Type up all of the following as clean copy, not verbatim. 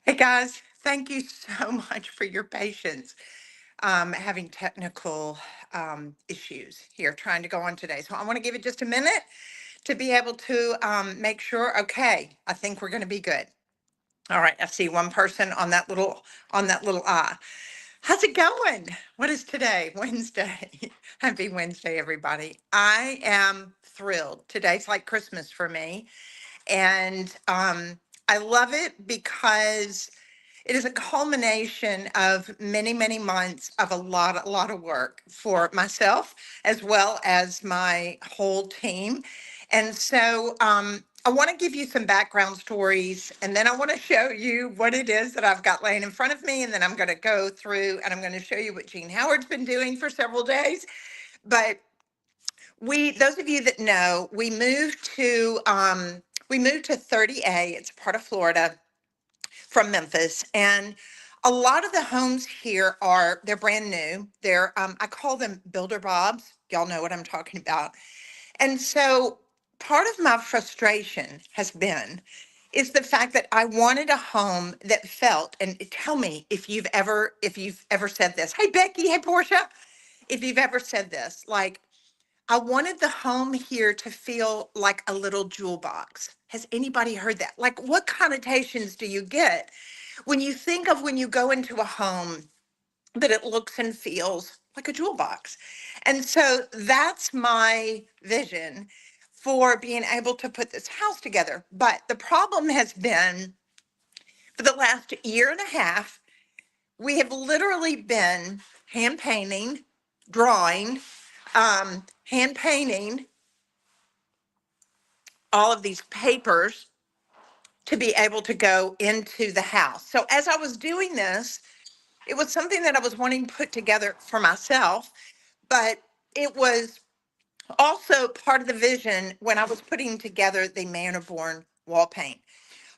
Hey guys, thank you so much for your patience. Having technical issues here trying to go on today. So I want to give it just a minute to be able to make sure, okay, I think we're going to be good. All right, I see one person on that little eye. How's it going? What is today? Wednesday. Happy Wednesday, everybody. I am thrilled. Today's like Christmas for me. And I love it because it is a culmination of many, many months of a lot of work for myself as well as my whole team. And so I want to give you some background stories, and then I want to show you what it is that I've got laying in front of me. And then I'm going to go through and I'm going to show you what Jean Howard's been doing for several days. But those of you that know, we moved to 30A. It's a part of Florida from Memphis, and a lot of the homes here they're brand new. I call them builder bobs. Y'all know what I'm talking about. And so part of my frustration has been is the fact that I wanted a home that felt, and tell me if you've ever said this. Hey Becky, hey Portia, if you've ever said this, like I wanted the home here to feel like a little jewel box. Has anybody heard that? Like, what connotations do you get when you think of when you go into a home that it looks and feels like a jewel box? And so that's my vision for being able to put this house together. But the problem has been for the last year and a half, we have literally been hand painting, drawing, hand painting all of these papers to be able to go into the house. So as I was doing this, it was something that I was wanting to put together for myself, but it was also part of the vision when I was putting together the Manor-born wall paint.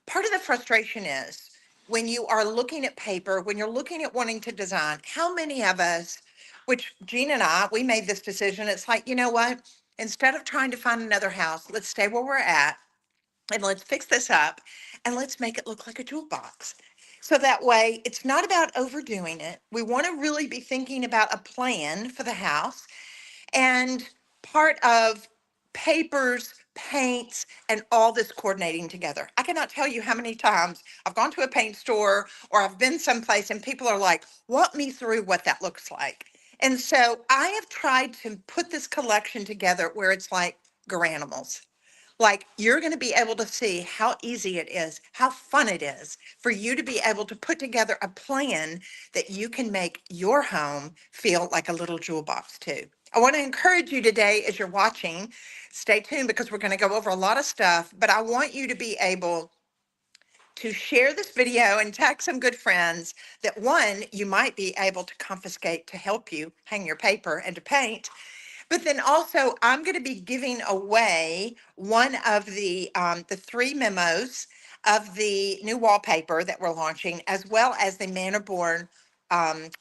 Part of the frustration is when you are looking at paper, when you're looking at wanting to design, how many of us, which Jean and I, we made this decision. It's like, you know what? Instead of trying to find another house, let's stay where we're at and let's fix this up and let's make it look like a jewel box. So that way it's not about overdoing it. We want to really be thinking about a plan for the house, and part of papers, paints, and all this coordinating together. I cannot tell you how many times I've gone to a paint store or I've been someplace and people are like, walk me through what that looks like. And so I have tried to put this collection together where it's like Garanimals. Like you're going to be able to see how easy it is, how fun it is for you to be able to put together a plan that you can make your home feel like a little jewel box too. I want to encourage you today as you're watching, stay tuned because we're going to go over a lot of stuff, but I want you to be able to share this video and tag some good friends that one, you might be able to confiscate to help you hang your paper and to paint. But then also, I'm going to be giving away one of the three memos of the new wallpaper that we're launching, as well as the Manor-born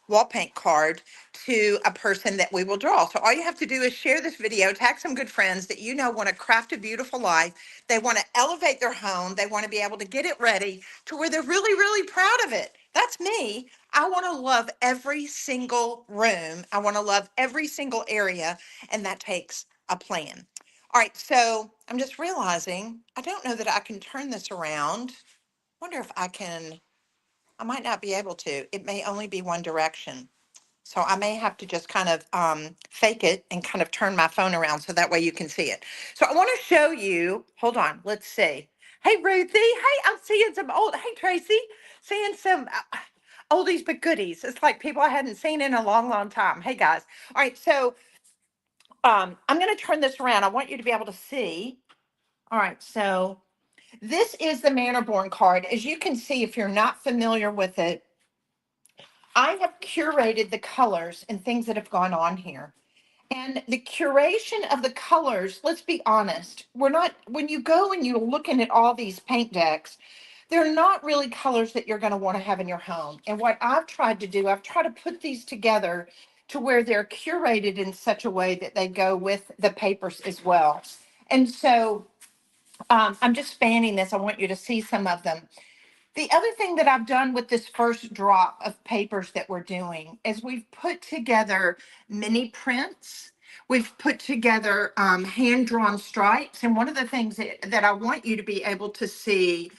wall paint card to a person that we will draw. So all you have to do is share this video, tag some good friends that you know want to craft a beautiful life. They want to elevate their home. They want to be able to get it ready to where they're really, really proud of it. That's me. I want to love every single room. I want to love every single area, and that takes a plan. All right, so I'm just realizing I don't know that I can turn this around. Wonder if I can. I might not be able to. It may only be one direction. So I may have to just kind of fake it and kind of turn my phone around so that way you can see it. So I want to show you, hold on, let's see. Hey, Ruthie. Hey, I'm seeing some hey, Tracy, seeing some oldies but goodies. It's like people I hadn't seen in a long, long time. Hey, guys. All right, so I'm going to turn this around. I want you to be able to see. All right, so this is the Manor-born card. As you can see, if you're not familiar with it, I have curated the colors and things that have gone on here. And the curation of the colors, let's be honest, we're not, when you go and you're looking at all these paint decks, they're not really colors that you're going to want to have in your home. And what I've tried to do, I've tried to put these together to where they're curated in such a way that they go with the papers as well. And so I'm just fanning this. I want you to see some of them. The other thing that I've done with this first drop of papers that we're doing is we've put together mini prints. We've put together hand-drawn stripes. And one of the things that I want you to be able to see,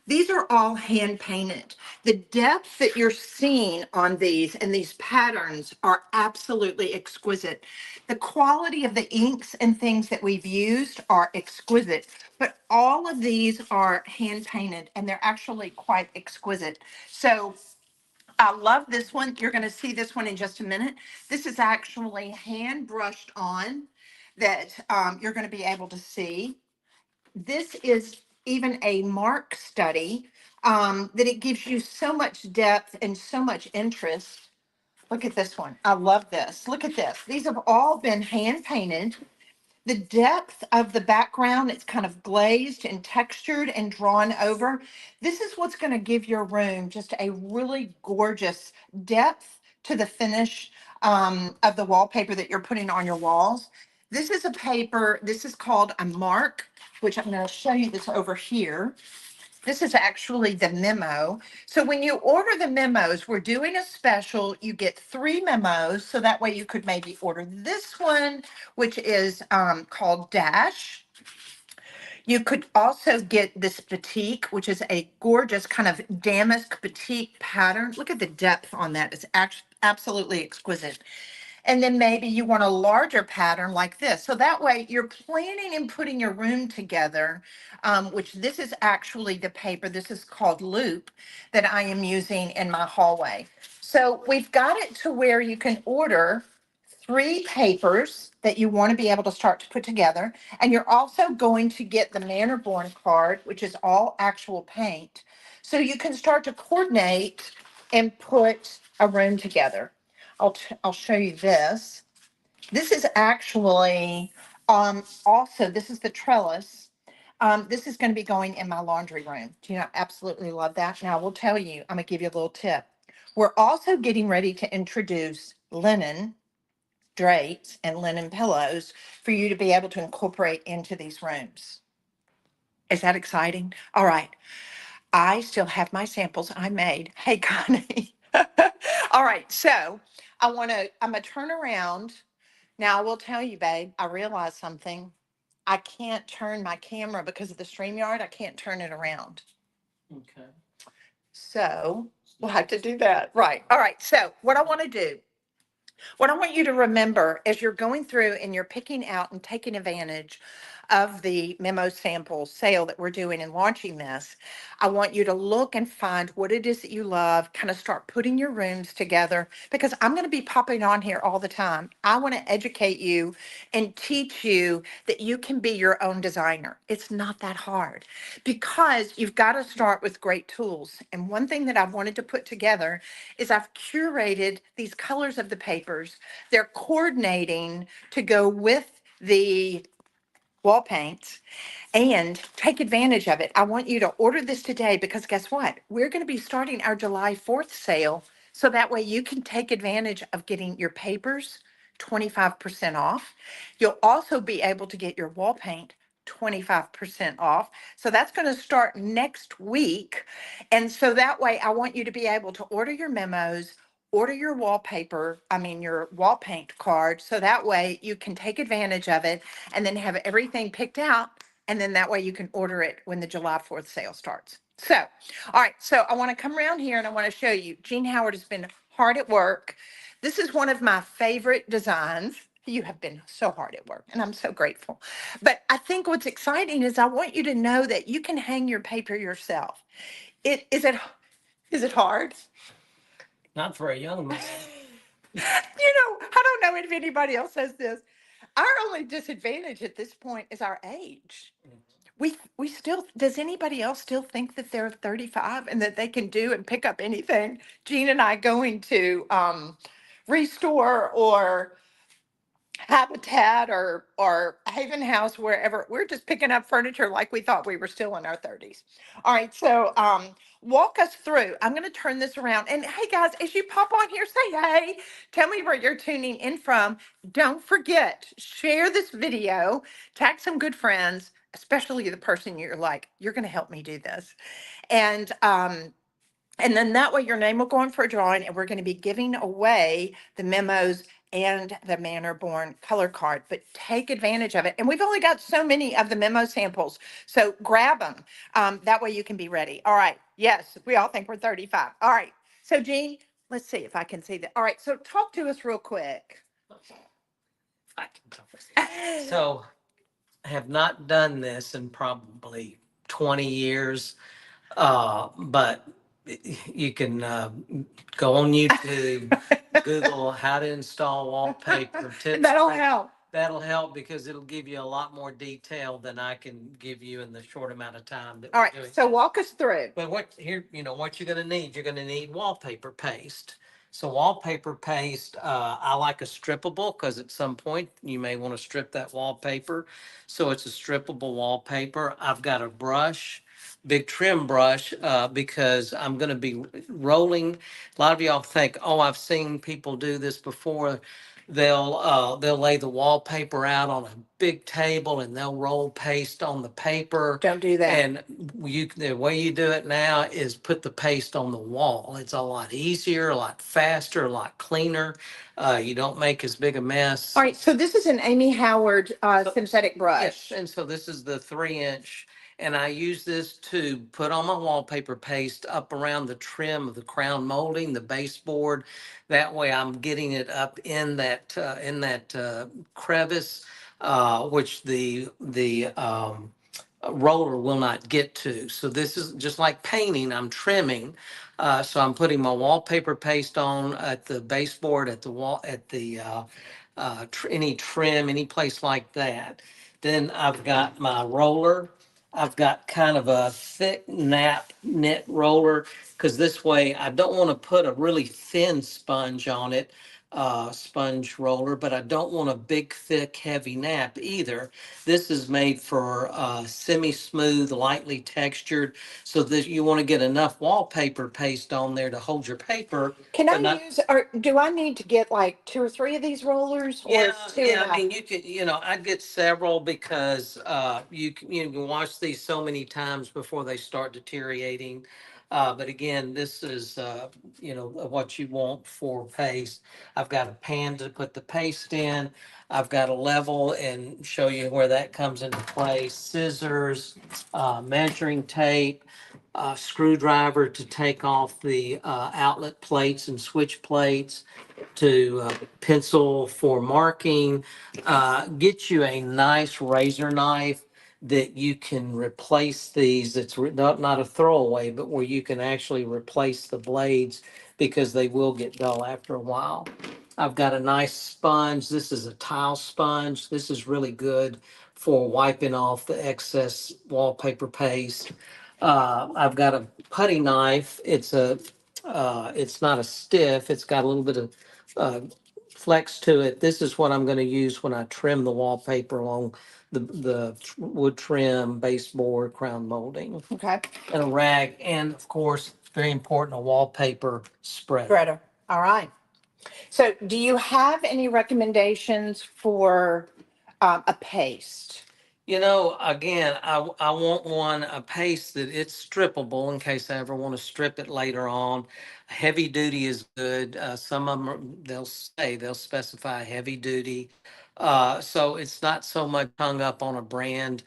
these are all hand painted. The depth that you're seeing on these and these patterns are absolutely exquisite. The quality of the inks and things that we've used are exquisite, but all of these are hand painted and they're actually quite exquisite. So I love this one. You're going to see this one in just a minute. This is actually hand brushed on that you're going to be able to see. This is even a mark study that it gives you so much depth and so much interest. Look at this one. I love this. Look at this. These have all been hand painted. The depth of the background, it's kind of glazed and textured and drawn over. This is what's going to give your room just a really gorgeous depth to the finish of the wallpaper that you're putting on your walls. This is a paper, this is called a mark, which I'm going to show you this over here. This is actually the memo. So when you order the memos, we're doing a special. You get 3 memos. So that way you could maybe order this one, which is called Dash. You could also get this batik, which is a gorgeous kind of damask batik pattern. Look at the depth on that. It's absolutely exquisite. And then maybe you want a larger pattern like this. So that way you're planning and putting your room together, which this is actually the paper. This is called Loop that I am using in my hallway. So we've got it to where you can order 3 papers that you want to be able to start to put together. And you're also going to get the Manor-Born card, which is all actual paint. So you can start to coordinate and put a room together. I'll show you this. This is actually also, this is the trellis. This is going to be going in my laundry room. Do you not absolutely love that? Now, I will tell you, I'm going to give you a little tip. We're also getting ready to introduce linen drapes and linen pillows for you to be able to incorporate into these rooms. Is that exciting? All right. I still have my samples I made. Hey, Connie. All right. So I'm gonna turn around. Now I will tell you, babe, I realized something. I can't turn my camera because of the StreamYard. I can't turn it around. Okay. So we'll have to do that. Right. All right. So what I want to do, what I want you to remember as you're going through and you're picking out and taking advantage of the memo sample sale that we're doing and launching this, I want you to look and find what it is that you love, kind of start putting your rooms together because I'm going to be popping on here all the time. I want to educate you and teach you that you can be your own designer. It's not that hard because you've got to start with great tools. And one thing that I've wanted to put together is I've curated these colors of the papers. They're coordinating to go with the wall paints and take advantage of it. I want you to order this today because guess what? We're going to be starting our July 4th sale. So that way you can take advantage of getting your papers 25% off. You'll also be able to get your wall paint 25% off. So that's going to start next week. And so that way I want you to be able to order your memos, order your wallpaper, your wall paint card. So that way you can take advantage of it and then have everything picked out. And then that way you can order it when the July 4th sale starts. So, all right. So I want to come around here and I want to show you. Jean Howard has been hard at work. This is one of my favorite designs. You have been so hard at work and I'm so grateful. But I think what's exciting is I want you to know that you can hang your paper yourself. Is it hard? Not for a young man. I don't know if anybody else says this. Our only disadvantage at this point is our age. We still, does anybody else still think that they're 35 and that they can do and pick up anything? Jean and I going to Restore or Habitat or Haven House, wherever, we're just picking up furniture like we thought we were still in our 30s. All right, so walk us through. I'm going to turn this around. And hey guys, as you pop on here, say hey. Tell me where you're tuning in from. Don't forget, share this video, tag some good friends, especially the person you're like, you're going to help me do this. And, um, and then that way your name will go in for a drawing, and we're going to be giving away the memos and the Manor Born color card. But take advantage of it. And we've only got so many of the memo samples. So grab them. That way you can be ready. All right. Yes, we all think we're 35. All right. So, Jean, let's see if I can see that. All right. So, talk to us real quick. I can tell. So, I have not done this in probably 20 years, but you can go on YouTube, Google how to install wallpaper tips. That'll help. That'll help because it'll give you a lot more detail than I can give you in the short amount of time that All we're right. doing. So, walk us through. But what here, what you're gonna need, you're gonna need wallpaper paste. So wallpaper paste, I like a strippable because at some point you may want to strip that wallpaper. So it's a strippable wallpaper. I've got a brush, big trim brush, because I'm gonna be rolling. A lot of y'all think, oh, I've seen people do this before. They'll lay the wallpaper out on a big table and they'll roll paste on the paper. Don't do that. And the way you do it now is put the paste on the wall. It's a lot easier, a lot faster, a lot cleaner. You don't make as big a mess. All right. So, this is an Amy Howard So- synthetic Yes, brush. and so this is the 3 inch, and I use this to put on my wallpaper paste up around the trim of the crown molding, the baseboard. That way I'm getting it up in that crevice, which the roller will not get to. So this is just like painting, I'm trimming. So I'm putting my wallpaper paste on at the baseboard, at the wall, at the any trim, any place like that. Then I've got my roller. I've got kind of a thick nap knit roller because this way I don't want to put a really thin sponge on it, sponge roller, but I don't want a big, thick, heavy nap either. This is made for semi-smooth, lightly textured, so that you want to get enough wallpaper paste on there to hold your paper. Can But I not, use, or do I need to get like 2 or 3 of these rollers, or yeah, is two yeah. I enough? mean, you could, I'd get several because you can wash these so many times before they start deteriorating. But again, this is what you want for paste. I've got a pan to put the paste in. I've got a level and show you where that comes into place. Scissors, measuring tape, screwdriver to take off the outlet plates and switch plates, to pencil for marking. Get you a nice razor knife that you can replace these. It's not a throwaway, but where you can actually replace the blades because they will get dull after a while. I've got a nice sponge. This is a tile sponge. This is really good for wiping off the excess wallpaper paste. I've got a putty knife. It's not a stiff. It's got a little bit of uh, flex to it. This is what I'm going to use when I trim the wallpaper along the wood trim, baseboard, crown molding, Okay. and a rag, and of course, very important, a wallpaper spreader. Spreader. All right. So, do you have any recommendations for a paste? Again, I want a paste that it's strippable in case I ever want to strip it later on. Heavy duty is good. Some of them they'll specify heavy duty. So it's not so much hung up on a brand.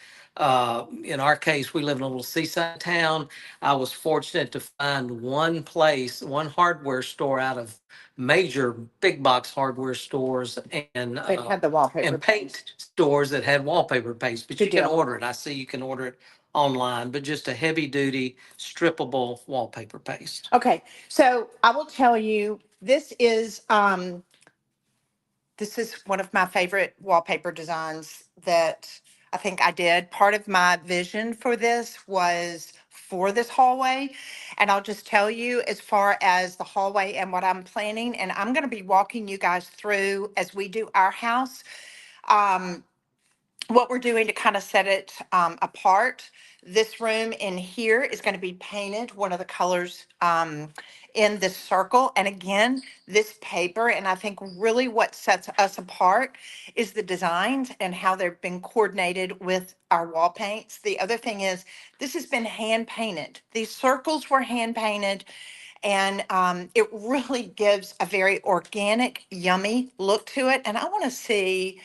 In our case, we live in a little seaside town. I was fortunate to find one place, one hardware store out of major big box hardware stores and It had the wallpaper and paint stores that had wallpaper paste, but Good you can deal. order it. I see you can order it online, but just a heavy duty strippable wallpaper paste. Okay. So, I will tell you, this is one of my favorite wallpaper designs that I think I did. Part of my vision for this was for this hallway. And I'll just tell you, as far as the hallway and what I'm planning, and I'm going to be walking you guys through as we do our house. Um, what we're doing to kind of set it apart. This room in here is going to be painted one of the colors in this circle. And again, this paper, and I think really what sets us apart is the designs and how they've been coordinated with our wall paints. The other thing is this has been hand painted. These circles were hand painted, and it really gives a very organic, yummy look to it. And I want to see,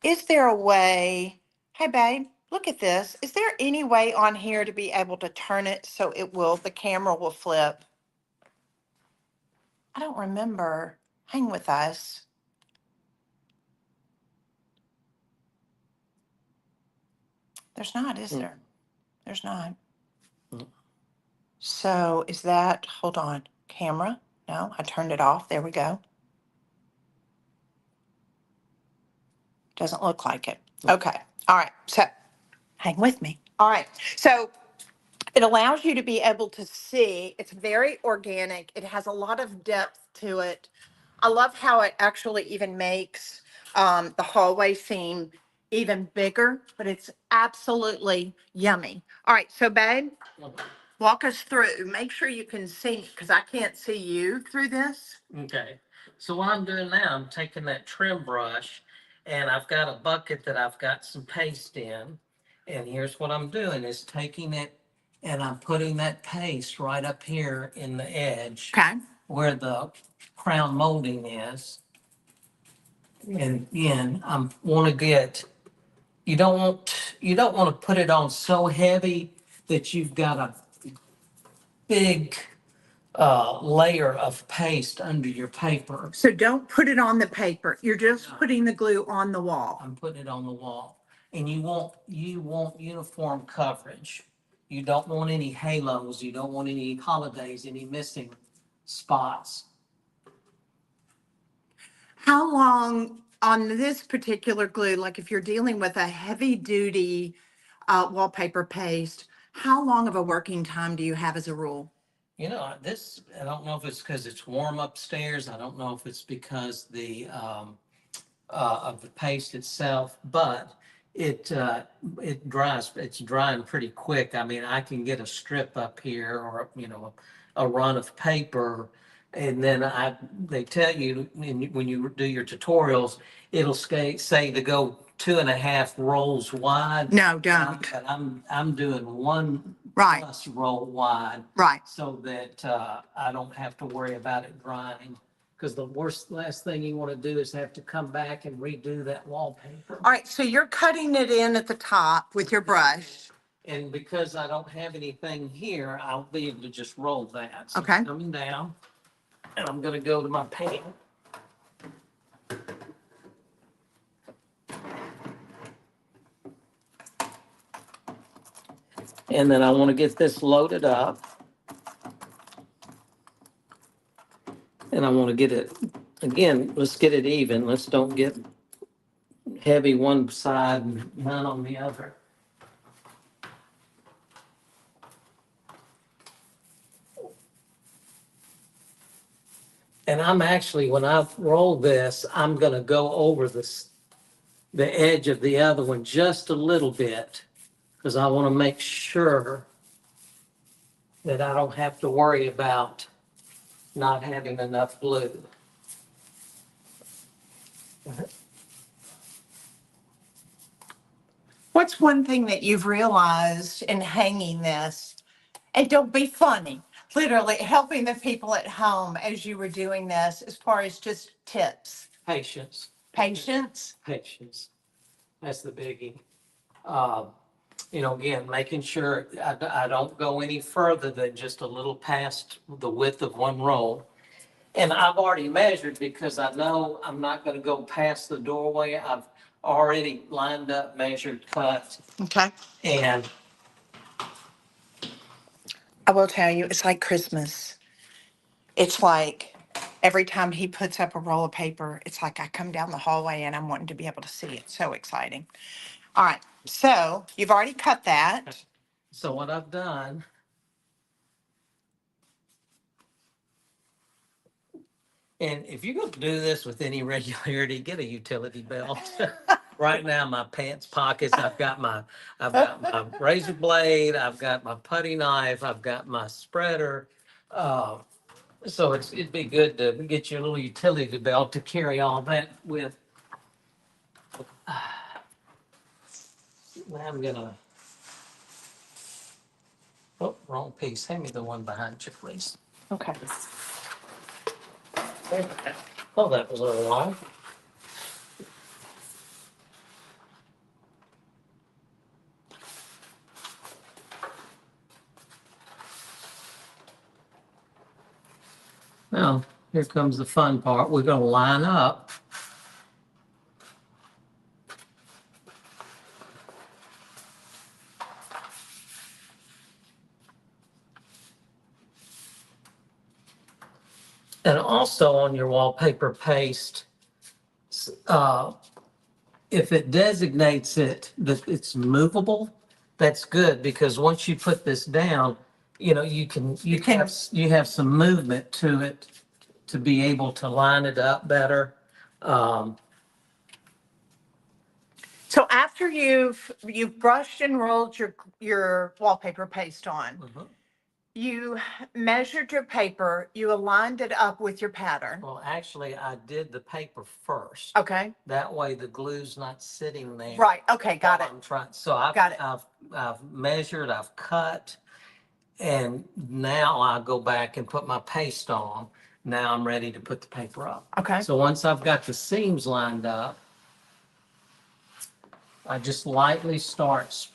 is there a way, hey babe, look at this. Is there any way on here to be able to turn it so it will, the camera will flip? I don't remember. Hang with us. There's not, is there? There's not. Mm. So is that, hold on, camera? No, I turned it off. There we go. Doesn't look like it. Okay. All right. So hang with me. All right. So it allows you to be able to see. It's very organic. It has a lot of depth to it. I love how it actually even makes the hallway seem even bigger, but it's absolutely yummy. All right, so babe, walk us through. Make sure you can see, because I can't see you through this. Okay, so what I'm doing now, I'm taking that trim brush and I've got a bucket that I've got some paste in. And here's what I'm doing is taking it and I'm putting that paste right up here in the edge Okay. where the crown molding is. And again, I want to get, you don't want to put it on so heavy that you've got a big layer of paste under your paper. So don't put it on the paper. You're just putting the glue on the wall. I'm putting it on the wall. And you want uniform coverage. You don't want any halos, you don't want any holidays, any missing spots. How long on this particular glue, like if you're dealing with a heavy duty wallpaper paste, how long of a working time do you have as a rule? This, I don't know if it's because it's warm upstairs. I don't know if it's because of the paste itself, but it dries. It's drying pretty quick. I mean, I can get a strip up here or a run of paper, and then they tell you when you do your tutorials, it'll say to go 2.5 rolls wide. No, don't. But I'm doing one Right, plus roll wide right. so that I don't have to worry about it drying. Because the last thing you want to do is have to come back and redo that wallpaper. All right, so you're cutting it in at the top with your brush. And because I don't have anything here, I'll be able to just roll that. So Okay. it's coming down, and I'm gonna go to my pan. And then I want to get this loaded up. And I want to get it, again, let's get it even. Let's don't get heavy one side and none on the other. And I'm actually, when I roll this, I'm gonna go over the edge of the other one just a little bit, because I want to make sure that I don't have to worry about not having enough glue. What's one thing that you've realized in hanging this? And don't be funny, literally helping the people at home as you were doing this, as far as just tips. Patience, Patience. patience. That's the biggie. Uh, again, making sure I don't go any further than just a little past the width of one roll. And I've already measured because I know I'm not going to go past the doorway. I've already lined up, measured, cut, Okay. and I will tell you, it's like Christmas. It's like every time he puts up a roll of paper, it's like I come down the hallway and I'm wanting to be able to see it. So exciting. All right. So you've already cut that. so what I've done, and if you're going to do this with any regularity, get a utility belt. right now my pants pockets. I've got my razor blade. I've got my putty knife. I've got my spreader. Uh, so it'd be good to get your little utility belt to carry all that with. Now I'm gonna. Oh, wrong piece. Hand me the one behind you, please. Okay. Oh, that was a little long. Now, here comes the fun part. We're gonna line up. And also on your wallpaper paste, uh, if it designates it that it's movable, that's good, because once you put this down, you have some movement to it to be able to line it up better. Um, So after you've brushed and rolled your wallpaper paste on, mhm. you measured your paper, you aligned it up with your pattern. Well, actually, I did the paper first. Okay. That way the glue's not sitting there. Right. Okay. Got while it. I'm trying, so I've, Got it. I've measured, I've cut, and now I go back and put my paste on. Now I'm ready to put the paper up. Okay. So once I've got the seams lined up, I just lightly start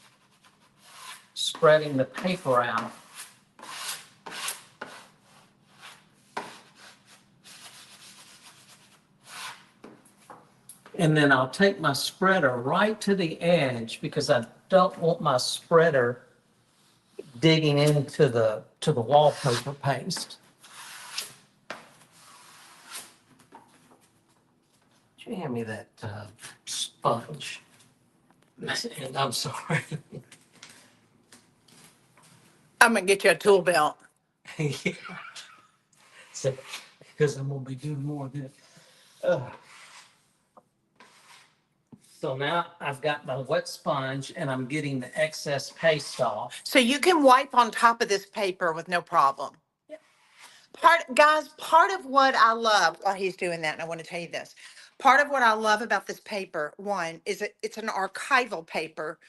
spreading the paper out. And then I'll take my spreader right to the edge, because I don't want my spreader digging into the wallpaper paste. Could you hand me that sponge? And I'm sorry. I'm gonna get you a tool belt. Yeah. So, because I'm gonna be doing more of this. Uh, So now I've got my wet sponge and I'm getting the excess paste off. So you can wipe on top of this paper with no problem. Yeah. Part of what I love while he's doing that, and I want to tell you this, part of what I love about this paper, one, is it's an archival paper.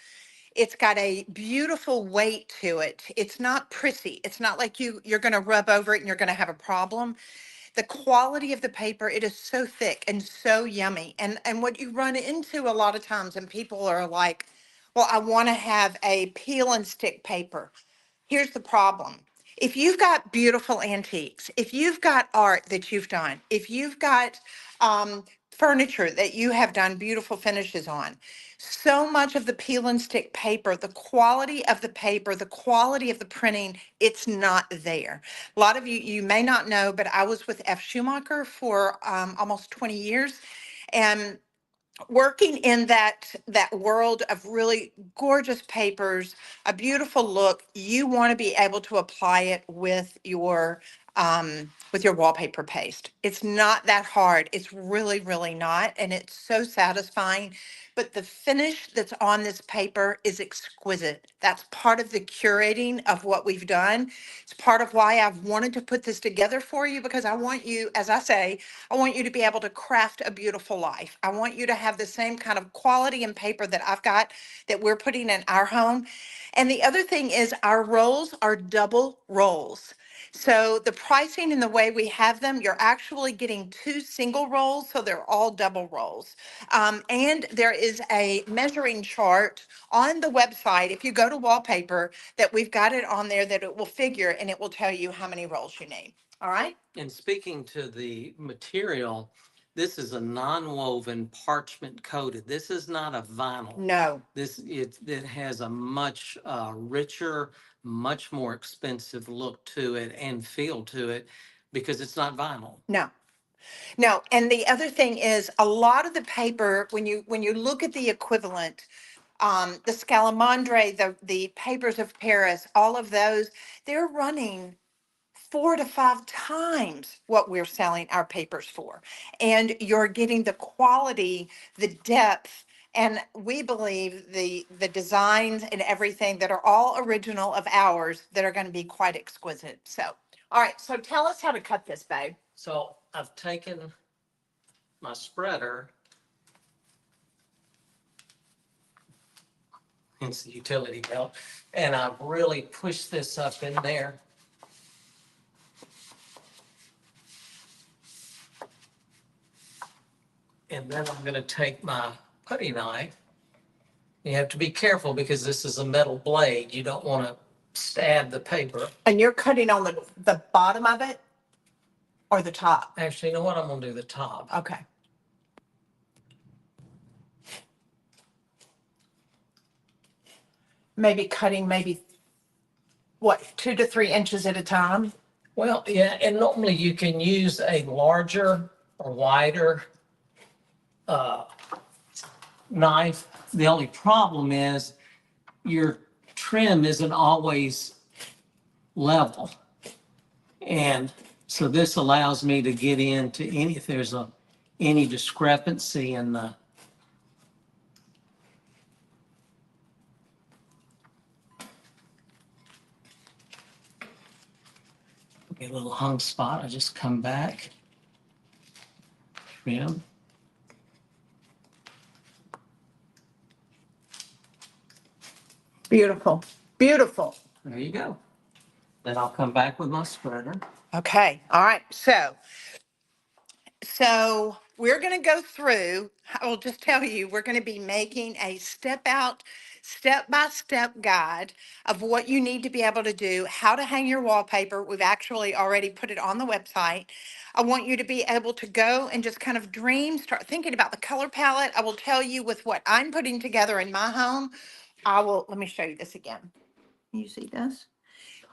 It's got a beautiful weight to it. It's not prissy. It's not like you're going to rub over it and you're going to have a problem. The quality of the paper, it is so thick and so yummy. And what you run into a lot of times, and people are like, well, I want to have a peel and stick paper. Here's the problem. If you've got beautiful antiques, if you've got art that you've done, if you've got furniture that you have done beautiful finishes on, so much of the peel and stick paper, the quality of the paper, the quality of the printing, it's not there. A lot of you may not know, but I was with F. Schumacher for almost 20 years. And working in that world of really gorgeous papers, a beautiful look, you want to be able to apply it with your wallpaper paste. It's not that hard. It's really, really not, and it's so satisfying. But the finish that's on this paper is exquisite. That's part of the curating of what we've done. It's part of why I've wanted to put this together for you, because I want you, as I say, I want you to be able to craft a beautiful life. I want you to have the same kind of quality and paper that I've got, that we're putting in our home. And the other thing is, our rolls are double rolls. So the pricing and the way we have them, you're actually getting two single rolls, so they're all double rolls. And there is a measuring chart on the website, if you go to wallpaper, that we've got it on there, that it will figure and it will tell you how many rolls you need. All right? And speaking to the material, this is a non-woven parchment coated. This is not a vinyl. No, It has a much richer, much more expensive look to it and feel to it, because it's not vinyl. no. No, and the other thing is, a lot of the paper, when you look at the equivalent, the Scalamandre, the papers of Paris, all of those, they're running 4 to 5 times what we're selling our papers for. And you're getting the quality, the depth, And we believe the designs and everything that are all original of ours that are going to be quite exquisite. So, all right. So tell us how to cut this, babe. So I've taken my spreader, hence the utility belt, and I've really pushed this up in there. And then I'm gonna take my putty knife. You have to be careful because this is a metal blade. You don't want to stab the paper. And you're cutting on the bottom of it or the top? Actually, you know what? I'm gonna do the top. Okay. Maybe cutting what, 2 to 3 inches at a time? Well, yeah, and normally you can use a larger or wider knife. The only problem is your trim isn't always level. And so this allows me to get into if there's any discrepancy in the get a little hung spot. I just come back, trim. Beautiful. Beautiful. There you go. Then I'll come back with my spreader. Okay. All right. So we're going to go through, I will just tell you, we're going to be making a step-by-step guide of what you need to be able to do, how to hang your wallpaper. We've actually already put it on the website. I want you to be able to go and just kind of dream, start thinking about the color palette. I will tell you with what I'm putting together in my home. Let me show you this again. You see this?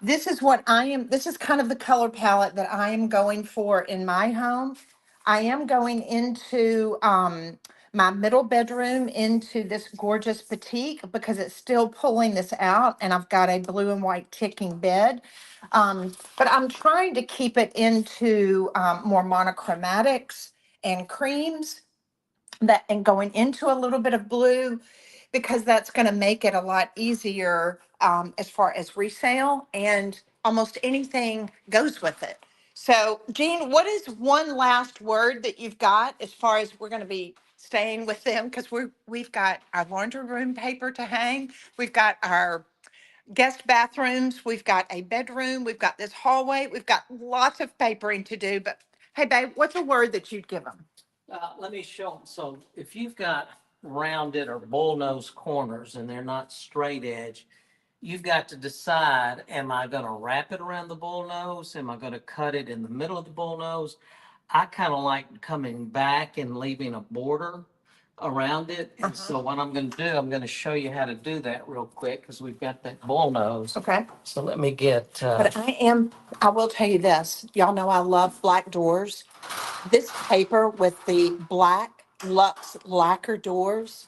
This is kind of the color palette that I am going for in my home. I am going into my middle bedroom into this gorgeous petite because it's still pulling this out, and I've got a blue and white ticking bed. But I'm trying to keep it into more monochromatics and creams and going into a little bit of blue because that's going to make it a lot easier as far as resale, and almost anything goes with it. So, Jean, what is one last word that you've got as far as we're going to be staying with them? Because we've got our laundry room paper to hang, we've got our guest bathrooms, we've got a bedroom, we've got this hallway, we've got lots of papering to do. But hey, babe, what's a word that you'd give them? Let me show. So if you've got rounded or bullnose corners and they're not straight edge, you've got to decide, am I going to wrap it around the bullnose? Am I going to cut it in the middle of the bullnose? I kind of like coming back and leaving a border around it. And so what I'm going to do, I'm going to show you how to do that real quick because we've got that bullnose. Okay. So let me get. But I will tell you this, y'all know I love black doors. This paper with the black luxe lacquer doors,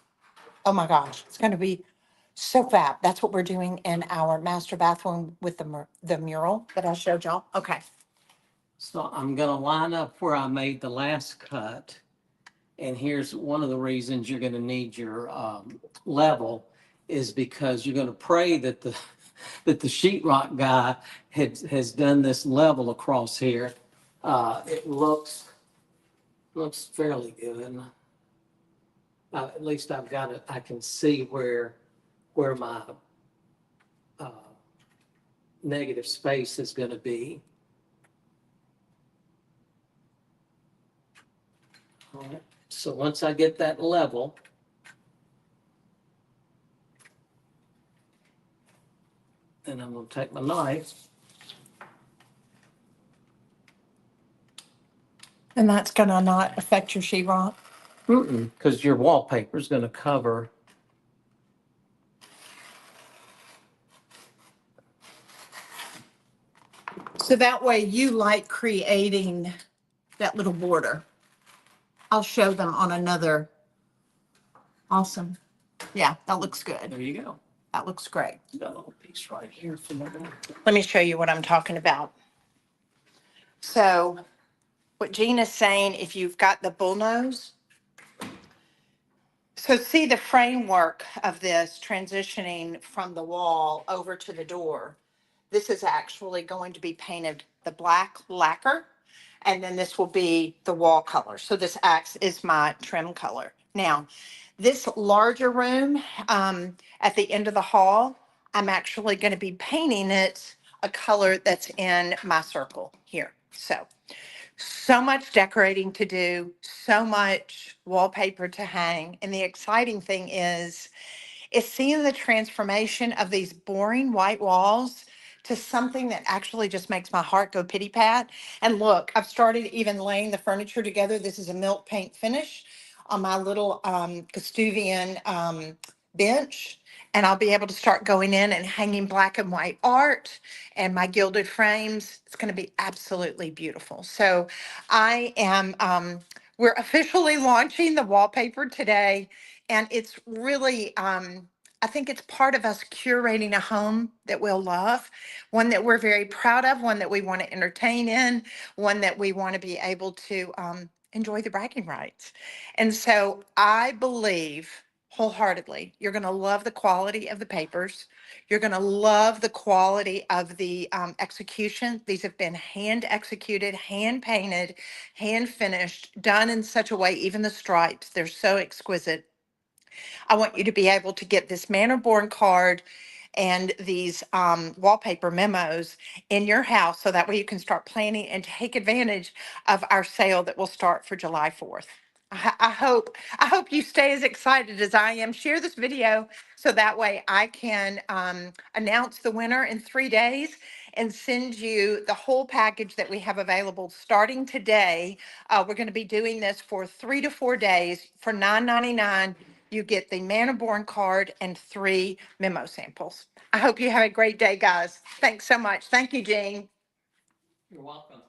oh my gosh, it's going to be so fab. That's what we're doing in our master bathroom with the mural that I showed y'all. Okay. So I'm going to line up where I made the last cut. And here's one of the reasons you're going to need your level is because you're going to pray that the that the sheetrock guy has done this level across here. It looks fairly good. At least I've got it. I can see where my negative space is going to be. All right. So once I get that level, then I'm going to take my knife. And that's going to not affect your sheetrock? Because your wallpaper is going to cover. So that way you like creating that little border. I'll show them on another. Awesome. Yeah, that looks good. There you go. That looks great. Got a little piece right here for my. Let me show you what I'm talking about. So what Jean is saying, if you've got the bullnose, So see the framework of this transitioning from the wall over to the door. This is actually going to be painted the black lacquer, and then this will be the wall color. So this acts is my trim color. Now, this larger room at the end of the hall, I'm actually going to be painting it a color that's in my circle here. So much decorating to do, so much wallpaper to hang. And the exciting thing is seeing the transformation of these boring white walls to something that actually just makes my heart go pity pat. And look, I've started even laying the furniture together. This is a milk paint finish on my little Castuvian bench. And I'll be able to start going in and hanging black and white art and my gilded frames. It's going to be absolutely beautiful. So I am, we're officially launching the wallpaper today. And it's really, I think it's part of us curating a home that we'll love, one that we're very proud of, one that we want to entertain in, one that we want to be able to enjoy the bragging rights. And so I believe wholeheartedly you're going to love the quality of the papers. You're going to love the quality of the execution. These have been hand executed, hand painted, hand finished, done in such a way, even the stripes, they're so exquisite. I want you to be able to get this Manor Born card and these wallpaper memos in your house so that way you can start planning and take advantage of our sale that will start for July 4th. I hope you stay as excited as I am. Share this video so that way I can announce the winner in 3 days and send you the whole package that we have available starting today. We're going to be doing this for 3 to 4 days for $9.99. You get the Manor Born card and 3 memo samples. I hope you have a great day, guys. Thanks so much. Thank you, Jean. You're welcome.